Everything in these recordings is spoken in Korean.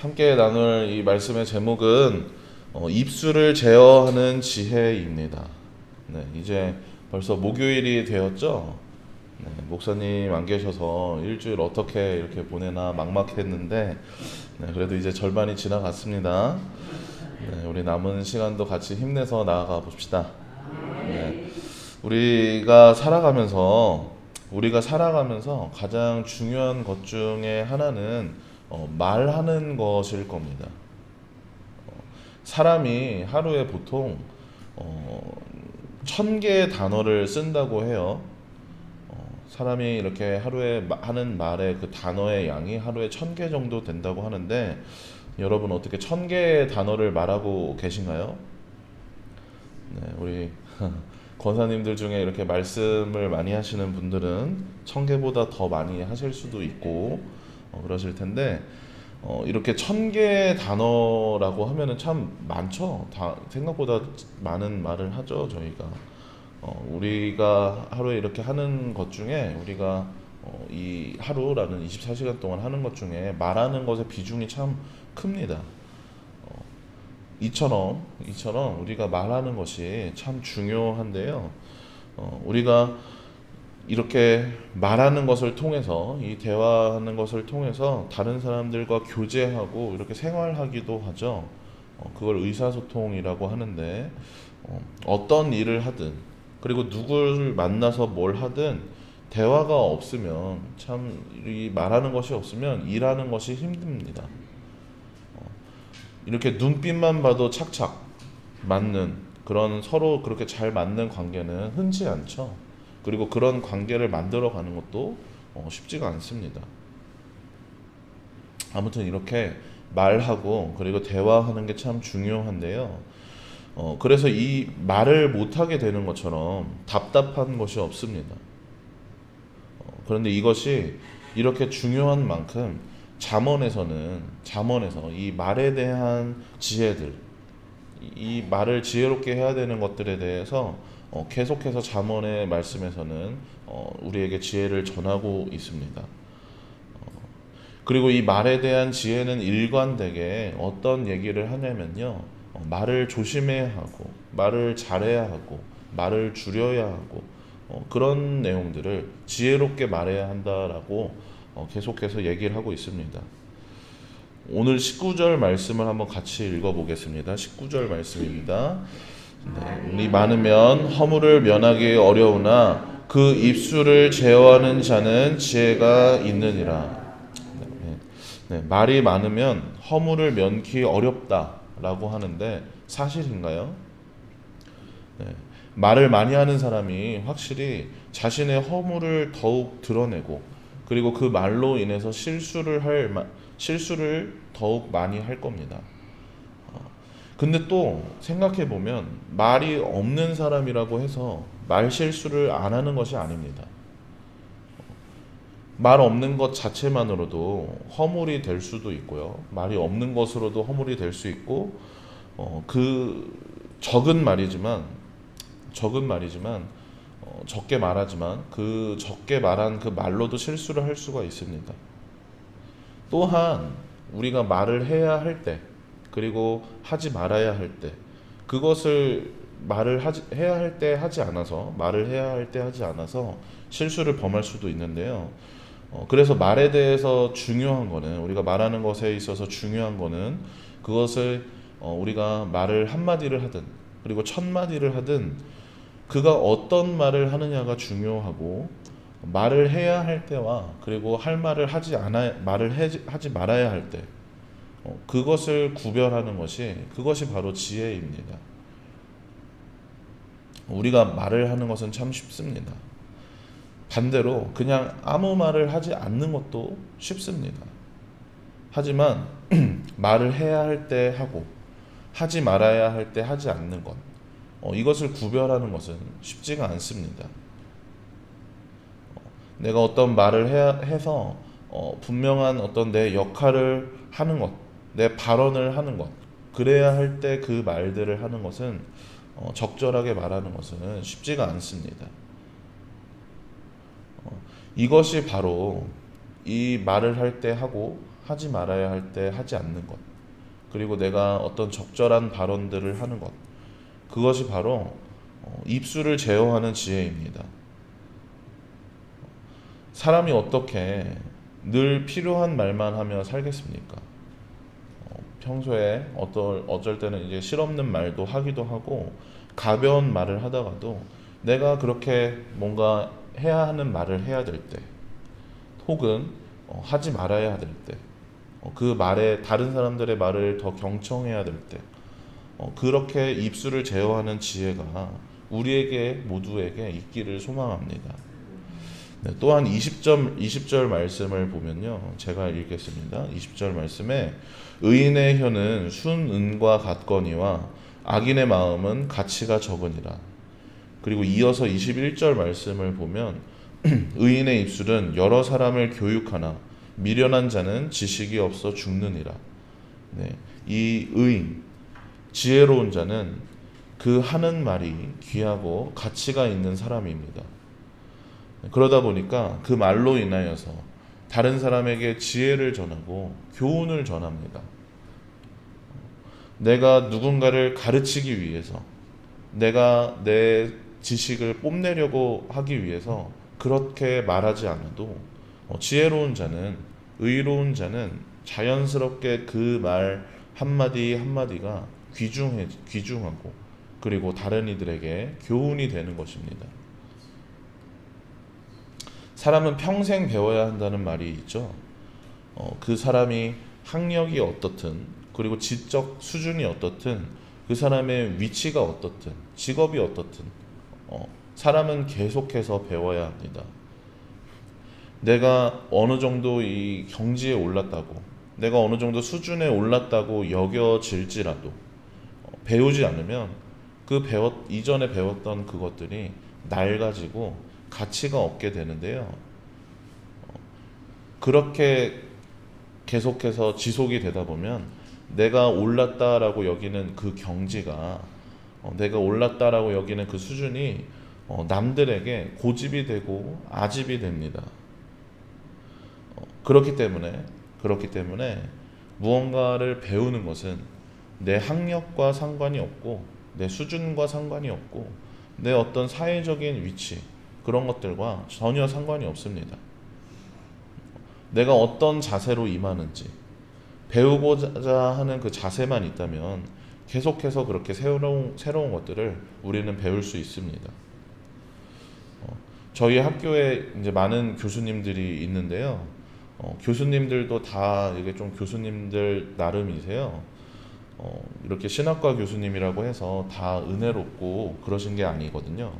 함께 나눌 이 말씀의 제목은 입술을 제어하는 지혜입니다. 네, 이제 벌써 목요일이 되었죠. 네, 목사님 안 계셔서 일주일 어떻게 이렇게 보내나 막막했는데 네, 그래도 이제 절반이 지나갔습니다. 네, 우리 남은 시간도 같이 힘내서 나아가 봅시다. 네, 우리가 살아가면서 가장 중요한 것 중에 하나는 말하는 것일 겁니다. 사람이 하루에 보통 어, 1000개의 단어를 쓴다고 해요. 사람이 이렇게 하루에 하는 말의 그 단어의 양이 하루에 1000개 정도 된다고 하는데 여러분 어떻게 1000개의 단어를 말하고 계신가요? 네, 우리 권사님들 중에 이렇게 말씀을 많이 하시는 분들은 1000개보다 더 많이 하실 수도 있고 그러실 텐데 이렇게 1000개의 단어라고 하면은 참 많죠. 다 생각보다 많은 말을 하죠, 저희가. 우리가 하루에 이렇게 하는 것 중에 우리가 이 하루라는 24시간 동안 하는 것 중에 말하는 것의 비중이 참 큽니다. 이처럼 우리가 말하는 것이 참 중요한데요. 우리가 이렇게 말하는 것을 통해서 이 대화하는 것을 통해서 다른 사람들과 교제하고 이렇게 생활하기도 하죠. 그걸 의사소통이라고 하는데 어떤 일을 하든 그리고 누구를 만나서 뭘 하든 대화가 없으면 참 이 말하는 것이 없으면 일하는 것이 힘듭니다. 이렇게 눈빛만 봐도 착착 맞는 그런 서로 그렇게 잘 맞는 관계는 흔치 않죠. 그리고 그런 관계를 만들어가는 것도 쉽지가 않습니다. 아무튼 이렇게 말하고 그리고 대화하는 게 참 중요한데요. 그래서 이 말을 못하게 되는 것처럼 답답한 것이 없습니다. 그런데 이것이 이렇게 중요한 만큼 잠언에서 이 말에 대한 지혜들, 이 말을 지혜롭게 해야 되는 것들에 대해서 계속해서 잠언의 말씀에서는 우리에게 지혜를 전하고 있습니다. 그리고 이 말에 대한 지혜는 일관되게 어떤 얘기를 하냐면요. 말을 조심해야 하고, 말을 잘해야 하고, 말을 줄여야 하고, 그런 내용들을 지혜롭게 말해야 한다라고 계속해서 얘기를 하고 있습니다. 오늘 19절 말씀을 한번 같이 읽어보겠습니다. 19절 말씀입니다. 네, 운이 많으면 허물을 면하기 어려우나 그 입술을 제어하는 자는 지혜가 있느니라. 말이 많으면 허물을 면기 어렵다라고 하는데 사실인가요? 네, 말을 많이 하는 사람이 확실히 자신의 허물을 더욱 드러내고 그리고 그 말로 인해서 실수를 더욱 많이 할 겁니다. 근데 또 생각해 보면 말이 없는 사람이라고 해서 말 실수를 안 하는 것이 아닙니다. 말 없는 것 자체만으로도 허물이 될 수도 있고요. 말이 없는 것으로도 허물이 될 수 있고, 그 적은 말이지만 적게 말하지만 그 적게 말한 그 말로도 실수를 할 수가 있습니다. 또한 우리가 말을 해야 할 때, 그리고 하지 말아야 할 때, 그것을 해야 할 때 하지 않아서 말을 해야 할 때 하지 않아서 실수를 범할 수도 있는데요. 그래서 말에 대해서 중요한 거는 우리가 말하는 것에 있어서 중요한 거는 그것을 우리가 말을 한마디를 하든 그리고 1000마디를 하든 그가 어떤 말을 하느냐가 중요하고 말을 해야 할 때와 그리고 할 말을 하지 말아야 할 때 그것을 구별하는 그것이 바로 지혜입니다. 우리가 말을 하는 것은 참 쉽습니다. 반대로 그냥 아무 말을 하지 않는 것도 쉽습니다. 하지만 말을 해야 할 때 하고 하지 말아야 할 때 하지 않는 것 이것을 구별하는 것은 쉽지가 않습니다. 내가 어떤 말을 해서 분명한 어떤 내 역할을 하는 것, 내 발언을 하는 것, 그래야 할 때 그 말들을 하는 것은 적절하게 말하는 것은 쉽지가 않습니다. 이것이 바로 이 말을 할 때 하고 하지 말아야 할 때 하지 않는 것, 그리고 내가 어떤 적절한 발언들을 하는 것, 그것이 바로 입술을 제어하는 지혜입니다. 사람이 어떻게 늘 필요한 말만 하며 살겠습니까? 평소에 어쩔 때는 이제 실없는 말도 하기도 하고 가벼운 말을 하다가도 내가 그렇게 뭔가 해야 하는 말을 해야 될 때, 혹은 하지 말아야 될 때, 그 말에 다른 사람들의 말을 더 경청해야 될 때, 그렇게 입술을 제어하는 지혜가 우리에게 모두에게 있기를 소망합니다. 네, 또한 20절 말씀을 보면요, 제가 읽겠습니다. 20절 말씀에 의인의 혀는 순은과 같거니와 악인의 마음은 가치가 적으니라. 그리고 이어서 21절 말씀을 보면 의인의 입술은 여러 사람을 교육하나 미련한 자는 지식이 없어 죽느니라. 네, 이 의인, 지혜로운 자는 그 하는 말이 귀하고 가치가 있는 사람입니다. 그러다 보니까 그 말로 인하여서 다른 사람에게 지혜를 전하고 교훈을 전합니다. 내가 누군가를 가르치기 위해서, 내가 내 지식을 뽐내려고 하기 위해서 그렇게 말하지 않아도 지혜로운 자는, 의로운 자는 자연스럽게 그 말 한마디 한마디가 귀중하고 그리고 다른 이들에게 교훈이 되는 것입니다. 사람은 평생 배워야 한다는 말이 있죠. 그 사람이 학력이 어떻든, 그리고 지적 수준이 어떻든, 그 사람의 위치가 어떻든, 직업이 어떻든, 사람은 계속해서 배워야 합니다. 내가 어느 정도 이 경지에 올랐다고, 내가 어느 정도 수준에 올랐다고 여겨질지라도 배우지 않으면 이전에 배웠던 그것들이 낡아지고 가치가 없게 되는데요. 그렇게 계속해서 지속이 되다 보면 내가 올랐다라고 여기는 그 경지가, 내가 올랐다라고 여기는 그 수준이 남들에게 고집이 되고 아집이 됩니다. 그렇기 때문에 무언가를 배우는 것은 내 학력과 상관이 없고, 내 수준과 상관이 없고, 내 어떤 사회적인 위치, 그런 것들과 전혀 상관이 없습니다. 내가 어떤 자세로 임하는지, 배우고자 하는 그 자세만 있다면 계속해서 그렇게 새로운 것들을 우리는 배울 수 있습니다. 저희 학교에 이제 많은 교수님들이 있는데요. 교수님들도 다 이게 좀 교수님들 나름이세요. 이렇게 신학과 교수님이라고 해서 다 은혜롭고 그러신 게 아니거든요.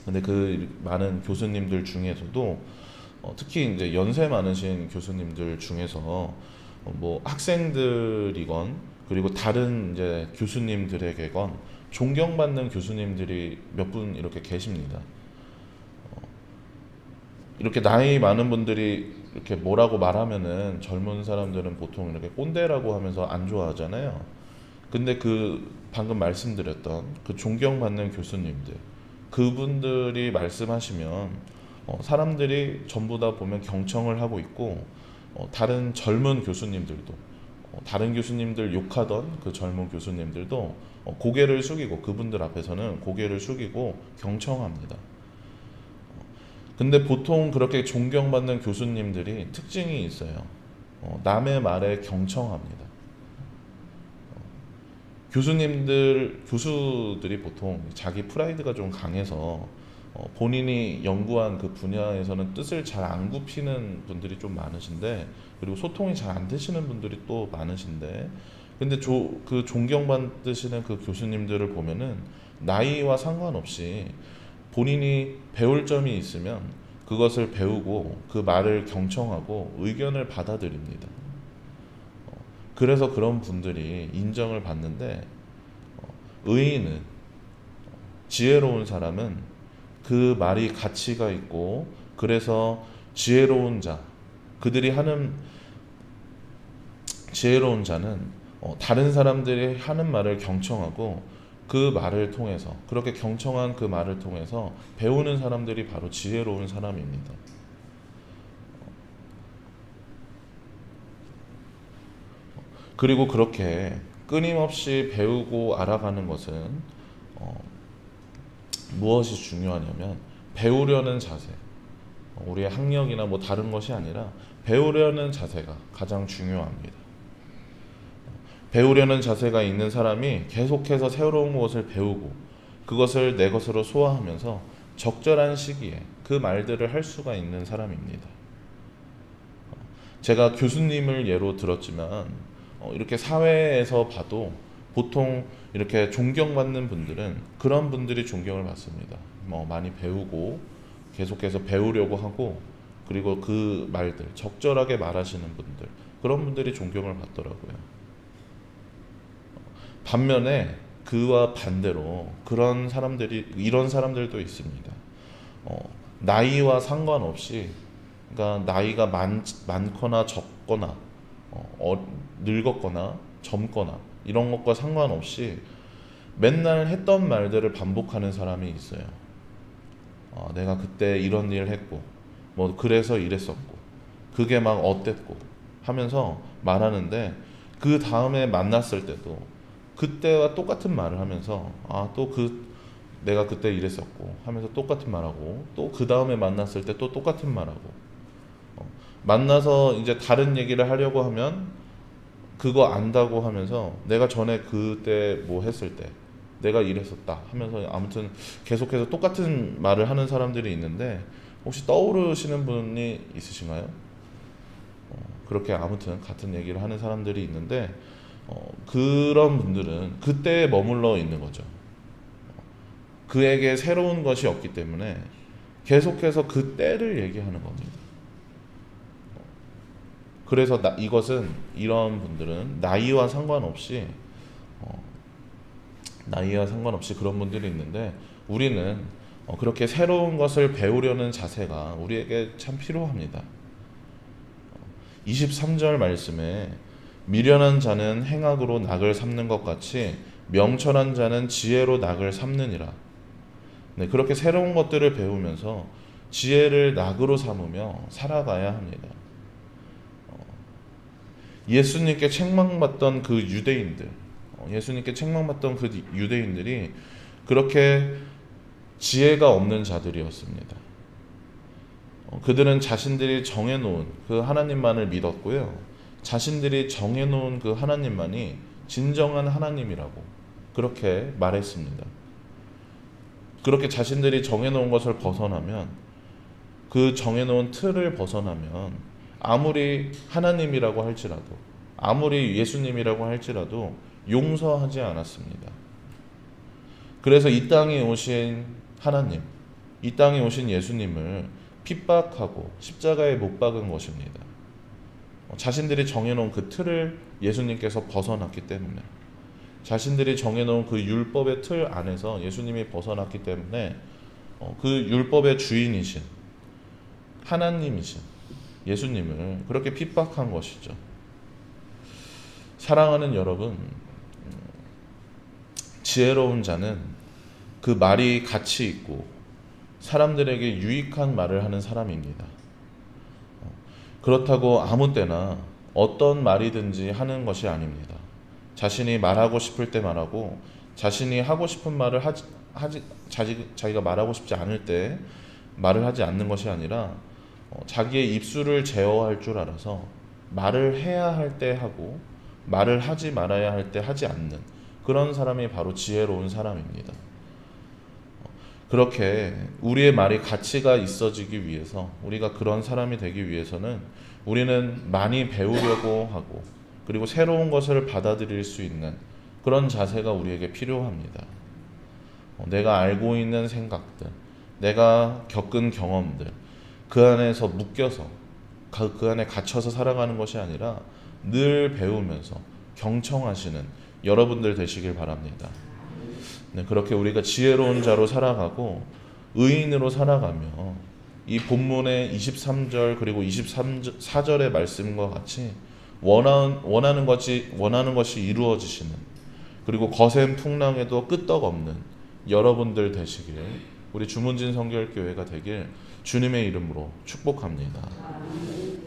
근데 그 많은 교수님들 중에서도 특히 이제 연세 많으신 교수님들 중에서 뭐 학생들이건 그리고 다른 이제 교수님들에게건 존경받는 교수님들이 몇 분 이렇게 계십니다. 이렇게 나이 많은 분들이 이렇게 뭐라고 말하면은 젊은 사람들은 보통 이렇게 꼰대라고 하면서 안 좋아하잖아요. 근데 그 방금 말씀드렸던 그 존경받는 교수님들, 그분들이 말씀하시면 사람들이 전부 다 보면 경청을 하고 있고, 다른 젊은 교수님들도, 다른 교수님들 욕하던 그 젊은 교수님들도 고개를 숙이고, 그분들 앞에서는 고개를 숙이고 경청합니다. 근데 보통 그렇게 존경받는 교수님들이 특징이 있어요. 남의 말에 경청합니다. 교수들이 보통 자기 프라이드가 좀 강해서 본인이 연구한 그 분야에서는 뜻을 잘 안 굽히는 분들이 좀 많으신데, 그리고 소통이 잘 안 되시는 분들이 또 많으신데, 근데 그 존경받으시는 그 교수님들을 보면은 나이와 상관없이 본인이 배울 점이 있으면 그것을 배우고 그 말을 경청하고 의견을 받아들입니다. 그래서 그런 분들이 인정을 받는데, 의인은, 지혜로운 사람은 그 말이 가치가 있고, 그래서 지혜로운 자는 다른 사람들이 하는 말을 경청하고, 그 말을 통해서, 그렇게 경청한 그 말을 통해서 배우는 사람들이 바로 지혜로운 사람입니다. 그리고 그렇게 끊임없이 배우고 알아가는 것은 무엇이 중요하냐면 배우려는 자세, 우리의 학력이나 뭐 다른 것이 아니라 배우려는 자세가 가장 중요합니다. 배우려는 자세가 있는 사람이 계속해서 새로운 것을 배우고 그것을 내 것으로 소화하면서 적절한 시기에 그 말들을 할 수가 있는 사람입니다. 제가 교수님을 예로 들었지만 이렇게 사회에서 봐도 보통 이렇게 존경받는 분들은 그런 분들이 존경을 받습니다. 많이 배우고 계속해서 배우려고 하고 그리고 그 말들 적절하게 말하시는 분들, 그런 분들이 존경을 받더라고요. 반면에 그와 반대로 그런 사람들이, 이런 사람들도 있습니다. 나이와 상관없이, 그러니까 나이가 많거나 적거나 늙었거나 젊거나 이런 것과 상관없이 맨날 했던 말들을 반복하는 사람이 있어요. 내가 그때 이런 일 했고 뭐 그래서 이랬었고 그게 막 어땠고 하면서 말하는데, 그 다음에 만났을 때도 그때와 똑같은 말을 하면서 내가 그때 이랬었고 하면서 똑같은 말하고, 또 그 다음에 만났을 때 또 똑같은 말하고, 만나서 이제 다른 얘기를 하려고 하면 그거 안다고 하면서 내가 전에 그때 뭐 했을 때 내가 이랬었다 하면서 아무튼 계속해서 똑같은 말을 하는 사람들이 있는데, 혹시 떠오르시는 분이 있으신가요? 그렇게 아무튼 같은 얘기를 하는 사람들이 있는데, 그런 분들은 그때에 머물러 있는 거죠. 그에게 새로운 것이 없기 때문에 계속해서 그 때를 얘기하는 겁니다. 그래서 이것은, 이런 분들은 나이와 상관없이 그런 분들이 있는데, 우리는 그렇게 새로운 것을 배우려는 자세가 우리에게 참 필요합니다. 23절 말씀에 미련한 자는 행악으로 낙을 삼는 것 같이 명철한 자는 지혜로 낙을 삼느니라. 네, 그렇게 새로운 것들을 배우면서 지혜를 낙으로 삼으며 살아가야 합니다. 예수님께 책망받던 그 유대인들이 그렇게 지혜가 없는 자들이었습니다. 그들은 자신들이 정해놓은 그 하나님만을 믿었고요, 자신들이 정해놓은 그 하나님만이 진정한 하나님이라고 그렇게 말했습니다. 그렇게 자신들이 정해놓은 것을 벗어나면, 그 정해놓은 틀을 벗어나면 아무리 하나님이라고 할지라도, 아무리 예수님이라고 할지라도 용서하지 않았습니다. 그래서 이 땅에 오신 하나님, 이 땅에 오신 예수님을 핍박하고 십자가에 못 박은 것입니다. 자신들이 정해놓은 그 틀을 예수님께서 벗어났기 때문에, 자신들이 정해놓은 그 율법의 틀 안에서 예수님이 벗어났기 때문에 그 율법의 주인이신 하나님이신 예수님을 그렇게 핍박한 것이죠. 사랑하는 여러분, 지혜로운 자는 그 말이 가치 있고 사람들에게 유익한 말을 하는 사람입니다. 그렇다고 아무 때나 어떤 말이든지 하는 것이 아닙니다. 자신이 말하고 싶을 때 말하고, 자신이 하고 싶은 말을 자기가 말하고 싶지 않을 때 말을 하지 않는 것이 아니라, 자기의 입술을 제어할 줄 알아서 말을 해야 할 때 하고 말을 하지 말아야 할 때 하지 않는 그런 사람이 바로 지혜로운 사람입니다. 그렇게 우리의 말이 가치가 있어지기 위해서, 우리가 그런 사람이 되기 위해서는 우리는 많이 배우려고 하고 그리고 새로운 것을 받아들일 수 있는 그런 자세가 우리에게 필요합니다. 내가 알고 있는 생각들, 내가 겪은 경험들, 그 안에서 묶여서 그 안에 갇혀서 살아가는 것이 아니라 늘 배우면서 경청하시는 여러분들 되시길 바랍니다. 네, 그렇게 우리가 지혜로운 자로 살아가고 의인으로 살아가며 이 본문의 23절 그리고 24절의 말씀과 같이 원하는 것이 이루어지시는, 그리고 거센 풍랑에도 끄떡없는 여러분들 되시길, 우리 주문진 성결교회가 되길 주님의 이름으로 축복합니다.